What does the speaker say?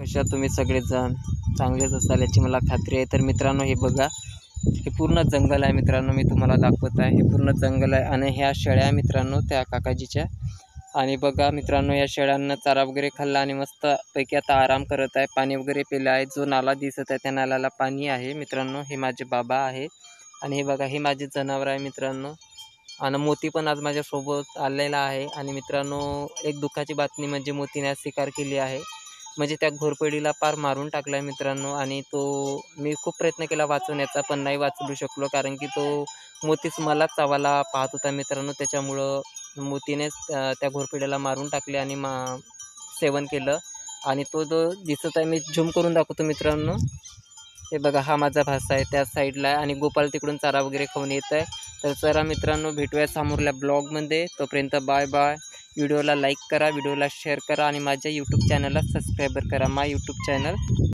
कशा तुम्ही सगळेजण चांगलेच असाल याची मला खात्री आहे। तर मित्रांनो हे बघा, हे पूर्ण जंगल आहे मित्रांनो, मी तुम्हाला दाखवत आहे। हे पूर्ण जंगल आहे आणि ह्या शेळ्या मित्रांनो त्या काकाजीच्या। आणि बघा मित्रांनो, या शेळ्यांना चारा वगैरे खाल्ला आणि मस्त पैकी आता आराम करत आहे। पाणी वगैरे पिलं आहे। जो नाला दिसत आहे त्या नाल्याला पाणी आहे मित्रांनो। हे माझे बाबा आहे आणि हे बघा, हे माझे जनावर आहे मित्रांनो। आणि मोती पण आज माझ्यासोबत आलेला आहे। आणि मित्रांनो, एक दुःखाची बातमी म्हणजे मोतीने आज शिकार केली आहे, म्हणजे त्या घोरपडीला पार मारून टाकला आहे मित्रांनो। आणि तो मी खूप प्रयत्न केला वाचवण्याचा, पण नाही वाचवू शकलो, कारण की तो मोतीच मला चावायला पाहत होता मित्रांनो। त्याच्यामुळं मोतीनेच त्या घोरपडीला मारून टाकले आणि सेवन केलं। आणि तो जो दिसत आहे, मी झूम करून दाखवतो मित्रांनो। हे बघा, हा माझा भासा आहे त्या साईडला आहे आणि गोपाल तिकडून चारा वगैरे खाऊन येत आहे। तर चला मित्रांनो, भेटूया समोरल्या ब्लॉगमध्ये। तोपर्यंत बाय बाय। व्हिडिओला लाईक करा, व्हिडिओला शेअर करा आणि माझ्या यूट्यूब चॅनलला सबस्क्राईबर करा, माय यूट्यूब चॅनल।